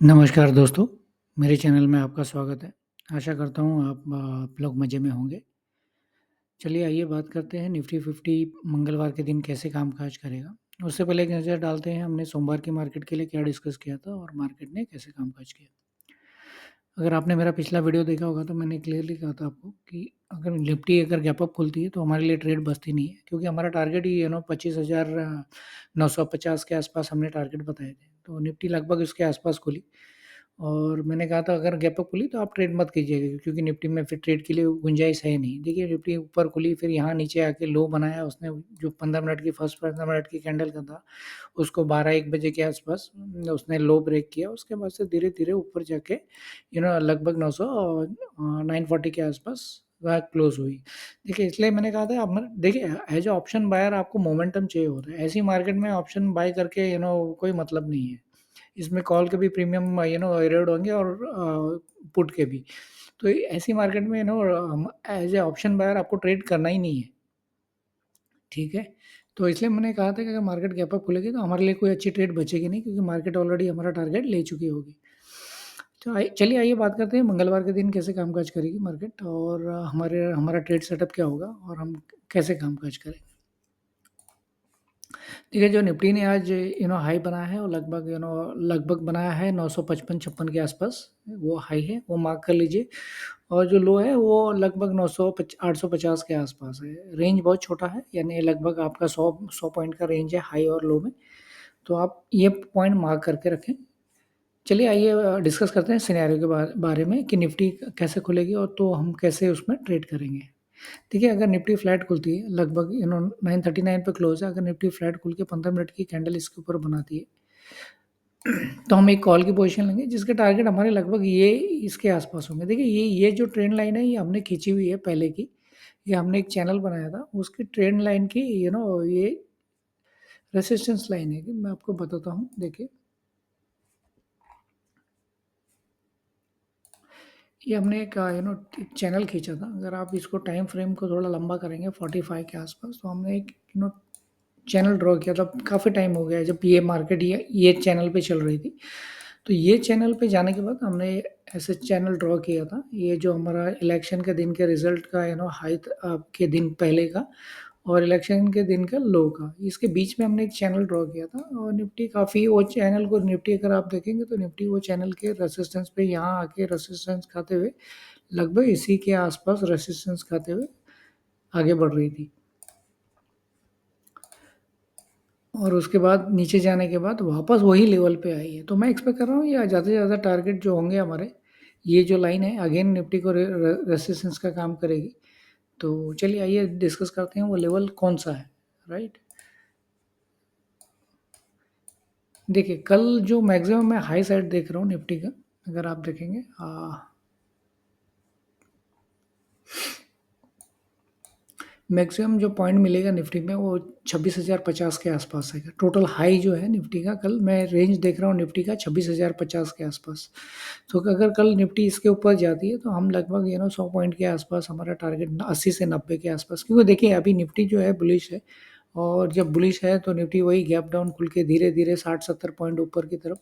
नमस्कार दोस्तों, मेरे चैनल में आपका स्वागत है। आशा करता हूँ आप लोग मज़े में होंगे। चलिए आइए बात करते हैं निफ्टी 50 मंगलवार के दिन कैसे कामकाज करेगा। उससे पहले एक नज़र डालते हैं हमने सोमवार की मार्केट के लिए क्या डिस्कस किया था और मार्केट ने कैसे कामकाज किया। अगर आपने मेरा पिछला वीडियो देखा होगा तो मैंने क्लियरली कहा था आपको कि अगर निफ्टी अगर गैप अप खुलती है तो हमारे लिए ट्रेड बचती नहीं है क्योंकि हमारा टारगेट ही 25,950 के आसपास हमने टारगेट बताए थे। तो निफ्टी लगभग उसके आसपास खुली और मैंने कहा था अगर गैप अप खुली तो आप ट्रेड मत कीजिएगा क्योंकि निफ्टी में फिर ट्रेड के लिए गुंजाइश है नहीं। देखिए निफ्टी ऊपर खुली फिर यहाँ नीचे आके लो बनाया उसने जो 15 मिनट की फर्स्ट 15 मिनट की कैंडल का था उसको 12-1 बजे के आसपास उसने लो ब्रेक किया। उसके बाद से धीरे-धीरे ऊपर जाके लगभग 940 के आसपास वह क्लोज़ हुई। देखिए इसलिए मैंने कहा था अब देखिए एज़ अ ऑप्शन बायर आपको मोमेंटम चाहिए होता है। ऐसी मार्केट में ऑप्शन बाय करके कोई मतलब नहीं है। इसमें कॉल के भी प्रीमियम एरोड होंगे और पुट के भी। तो ऐसी मार्केट में एज़ अ ऑप्शन बायर आपको ट्रेड करना ही नहीं है, ठीक है? तो इसलिए मैंने कहा था कि अगर मार्केट गैप अप खुलेगी तो हमारे लिए कोई अच्छी ट्रेड बचेगी नहीं क्योंकि मार्केट ऑलरेडी हमारा टारगेट ले चुकी होगी। तो चलिए आइए बात करते हैं मंगलवार के दिन कैसे कामकाज करेगी मार्केट और हमारा ट्रेड सेटअप क्या होगा और हम कैसे कामकाज करेंगे। देखिए जो निफ्टी ने आज हाई बनाया है वो लगभग बनाया है 955-56 के आसपास, वो हाई है, वो मार्क कर लीजिए। और जो लो है वो लगभग 850 के आसपास है। रेंज बहुत छोटा है, यानी लगभग आपका 100 पॉइंट का रेंज है हाई और लो में। तो आप ये पॉइंट मार्क करके रखें। चलिए आइए डिस्कस करते हैं सिनेरियो के बारे में कि निफ्टी कैसे खुलेगी और तो हम कैसे उसमें ट्रेड करेंगे। देखिए अगर निफ्टी फ्लैट खुलती है लगभग 939 पे क्लोज है, अगर निफ्टी फ्लैट खुल के 15 मिनट की कैंडल इसके ऊपर बनाती है तो हम एक कॉल की पोजीशन लेंगे जिसके टारगेट हमारे लगभग ये इसके आसपास होंगे। देखिए ये जो ट्रेंड लाइन है ये हमने खींची हुई है पहले की। ये हमने एक चैनल बनाया था उसकी ट्रेंड लाइन की ये रेसिस्टेंस लाइन है कि मैं आपको बताता हूँ। देखिए ये हमने एक चैनल खींचा था। अगर आप इसको टाइम फ्रेम को थोड़ा लंबा करेंगे 45 के आसपास तो हमने एक चैनल ड्रॉ किया था। काफ़ी टाइम हो गया है जब ये मार्केट ये चैनल पे चल रही थी। तो ये चैनल पे जाने के बाद हमने ऐसे चैनल ड्रॉ किया था। ये जो हमारा इलेक्शन के दिन के रिजल्ट का हाई के दिन पहले का और इलेक्शन के दिन का लो का, इसके बीच में हमने एक चैनल ड्रॉ किया था और निफ्टी काफ़ी वो चैनल को निफ्टी अगर आप देखेंगे तो निफ्टी वो चैनल के रेसिस्टेंस पे यहाँ आके रेसिस्टेंस खाते हुए लगभग इसी के आसपास रेसिस्टेंस खाते हुए आगे बढ़ रही थी। और उसके बाद नीचे जाने के बाद वापस वही लेवल पे आई है। तो मैं एक्सपेक्ट कर रहा हूँ ये ज़्यादा से ज़्यादा टारगेट जो होंगे हमारे, ये जो लाइन है अगेन निफ्टी को रेसिस्टेंस का काम करेगी। तो चलिए आइए डिस्कस करते हैं वो लेवल कौन-सा है, राइट? देखिए कल जो मैक्सिमम मैं हाई साइड देख रहा हूँ निफ्टी का, अगर आप देखेंगे मैक्सिमम जो पॉइंट मिलेगा निफ्टी में वो 26,050 के आसपास है। टोटल हाई जो है निफ्टी का कल मैं रेंज देख रहा हूँ निफ्टी का 26,050 के आसपास। तो अगर कल निफ्टी इसके ऊपर जाती है तो हम लगभग 100 पॉइंट के आसपास हमारा टारगेट 80 से 90 के आसपास, क्योंकि देखिए अभी निफ्टी जो है बुलिश है और जब बुलिश है तो निफ्टी वही गैप डाउन खुल के धीरे-धीरे 60-70 पॉइंट ऊपर की तरफ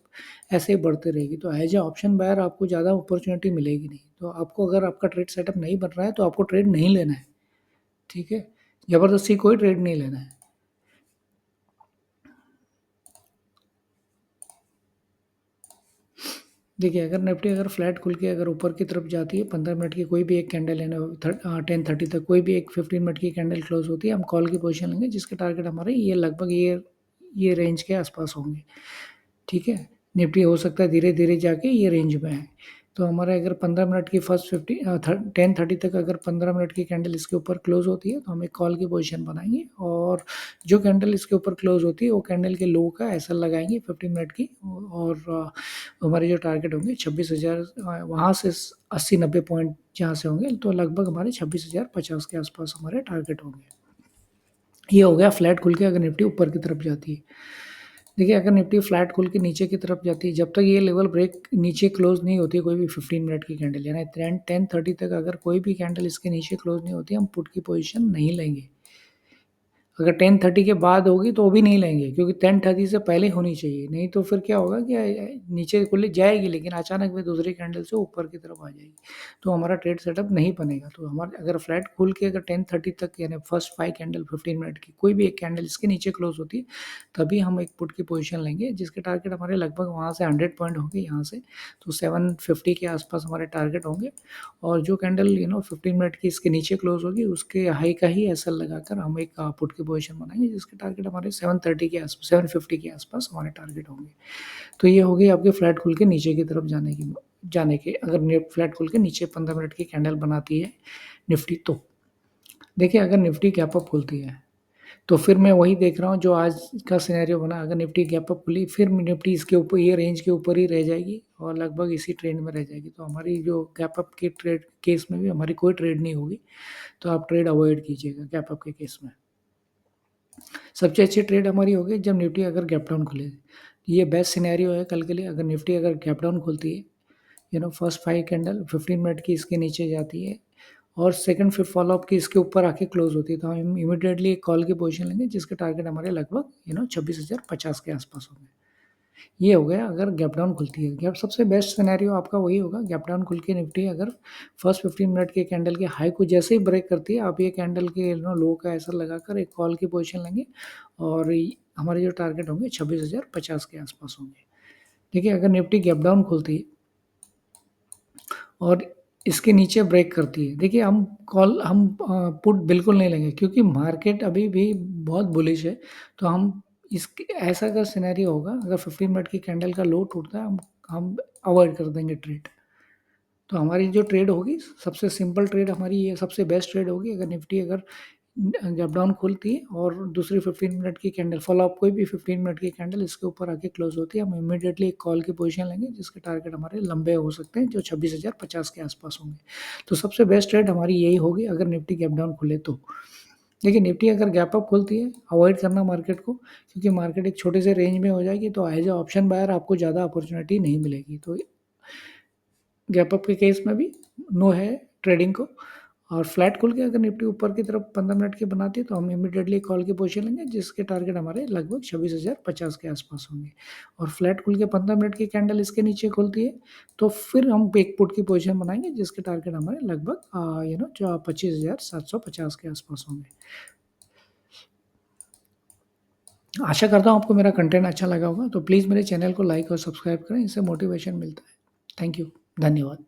ऐसे ही बढ़ते रहेगी। तो एज़ अ ऑप्शन बायर आपको ज़्यादा अपॉर्च्युनिटी मिलेगी नहीं। तो आपको अगर आपका ट्रेड सेटअप नहीं बन रहा है तो आपको ट्रेड नहीं लेना है। ठीक है? ज़बरदस्ती कोई ट्रेड नहीं लेना है। देखिए अगर निफ्टी अगर फ्लैट खुल के अगर ऊपर की तरफ जाती है 15 मिनट की कोई भी एक कैंडल 10:30 तक कोई भी एक 15 मिनट की कैंडल क्लोज़ होती है, हम कॉल की पोज़ीशन लेंगे जिसके टारगेट हमारे ये लगभग ये रेंज के आस-पास होंगे। ठीक है? निफ्टी हो सकता है धीरे-धीरे जाके ये रेंज में आए। तो हमारा अगर 15 मिनट की फर्स्ट 10:30 तक अगर 15 मिनट की कैंडल इसके ऊपर क्लोज़ होती है, तो हम एक कॉल की पोज़ीशन बनाएँगे और जो कैंडल इसके ऊपर क्लोज़ होती है, वो कैंडल के लो का एसएल लगाएँगे 15 मिनट की और हमारे जो टारगेट होंगे 26,000 वहाँ से 80-90 पॉइंट जहाँ से होंगे, तो लगभग हमारे 26,050 के आस-पास हमारे टारगेट होंगे। ये हो गया फ्लैट खुल के अगर निफ्टी ऊपर की तरफ जाती है। देखिए अगर निफ्टी फ्लैट खुल के नीचे की तरफ जाती है, जब तक ये लेवल ब्रेक नीचे क्लोज़ नहीं होती है कोई भी 15 मिनट की कैंडल, यानी 10:30 तक अगर कोई भी कैंडल इसके नीचे क्लोज़ नहीं होती है, हम पुट की पोज़ीशन नहीं लेंगे। अगर 10:30 के बाद होगी तो वो भी नहीं लेंगे, क्योंकि 10:30 से पहले होनी चाहिए, नहीं तो फिर क्या होगा कि नीचे खुली जाएगी लेकिन अचानक में दूसरी कैंडल से ऊपर की तरफ आ जाएगी, तो हमारा ट्रेड सेटअप नहीं बनेगा। तो हमारे अगर फ्लैट खोल के अगर 10:30 तक यानी फर्स्ट 5 कैंडल 15 मिनट की कोई भी एक कैंडल इसके नीचे क्लोज होती है, तभी हम एक पुट की पोजीशन लेंगे, जिसके टारगेट हमारे लगभग वहाँ से 100 पॉइंट होंगे यहाँ से, तो 750 के आसपास हमारे टारगेट होंगे। और जो कैंडल 15 मिनट की इसके नीचे क्लोज होगी उसके हाई का ही एसएल लगाकर हम एक पुट की पोजीशन बनाएंगे, जिसके टारगेट हमारे 730 के आसपास 750 के आसपास हमारे टारगेट होंगे। तो ये हो गई आपके फ्लैट खुल के नीचे की तरफ जाने के अगर फ्लैट खुल के नीचे 15 मिनट की कैंडल बनाती है निफ्टी, तो देखिए अगर निफ्टी गैप अप खुलती है तो फिर मैं वही देख रहा हूँ जो आज का सिनेरियो बना, अगर निफ्टी गैप अप खुली फिर निफ्टी इसके ऊपर ये रेंज के ऊपर ही रह जाएगी और लगभग इसी ट्रेंड में रह जाएगी, तो हमारी जो गैप अप के ट्रेड केस में भी हमारी कोई ट्रेड नहीं होगी, तो आप ट्रेड अवॉइड कीजिएगा गैप अप के केस में। सबसे अच्छी ट्रेड हमारी होगी जब निफ्टी अगर गैप डाउन खुले, ये बेस्ट सिनेरियो है कल के लिए। अगर निफ्टी अगर गैप डाउन खुलती है, फर्स्ट 5 कैंडल 15 मिनट की इसके नीचे जाती है और सेकंड फिर फॉलो अप की इसके ऊपर आके क्लोज होती है, तो हम इमीडिएटली एक कॉल की पोजीशन लेंगे, जिसके टारगेट हमारे लगभग 26,050 के आसपास होंगे। ये हो गया अगर गैप डाउन खुलती है। गैप सबसे बेस्ट सिनेरियो आपका वही होगा, गैप डाउन खुल के निफ्टी अगर फर्स्ट 15 मिनट के कैंडल के हाई को जैसे ही ब्रेक करती है, आप ये कैंडल के लो का ऐसा लगाकर एक कॉल की पोजीशन लेंगे और हमारे जो टारगेट होंगे 26,050 के आसपास होंगे। देखिए अगर निफ्टी गैप डाउन खुलती है और इसके नीचे ब्रेक करती है, देखिए हम पुट बिल्कुल नहीं लेंगे, क्योंकि मार्केट अभी भी बहुत बुलिश है। तो हम इसके ऐसा अगर सिनेरियो होगा, अगर 15 मिनट की कैंडल का लो टूटता है, हम अवॉइड कर देंगे ट्रेड। तो हमारी जो ट्रेड होगी सबसे सिंपल ट्रेड हमारी ये सबसे बेस्ट ट्रेड होगी, अगर निफ्टी अगर गैप डाउन खुलती है और दूसरी 15 मिनट की कैंडल फॉलो अप कोई भी 15 मिनट की कैंडल इसके ऊपर आके क्लोज होती है, हम इमीडिएटली एक कॉल की पोजीशन लेंगे, जिसके टारगेट हमारे लंबे हो सकते हैं जो 26,050 के आसपास होंगे। तो सबसे बेस्ट ट्रेड हमारी यही होगी अगर निफ्टी गैप डाउन खुले तो। देखिए निफ्टी अगर गैप अप खुलती है, अवॉइड करना मार्केट को, क्योंकि मार्केट एक छोटे से रेंज में हो जाएगी, तो एज ए ऑप्शन बायर आपको ज़्यादा अपॉर्चुनिटी नहीं मिलेगी। तो गैप अप के केस में भी नो है ट्रेडिंग को। और फ्लैट खुल के अगर निफ्टी ऊपर की तरफ 15 मिनट की बनाती है, तो हम इमीडिएटली कॉल की पोजीशन लेंगे, जिसके टारगेट हमारे लगभग 26,050 के आसपास होंगे। और फ्लैट खुल के 15 मिनट की कैंडल इसके नीचे खुलती है, तो फिर हम एक पुट की पोजीशन बनाएंगे, जिसके टारगेट हमारे लगभग 25,750 के आसपास होंगे। आशा करता हूँ आपको मेरा कंटेंट अच्छा लगा होगा, तो प्लीज़ मेरे चैनल को लाइक और सब्सक्राइब करें, इससे मोटिवेशन मिलता है। थैंक यू, धन्यवाद।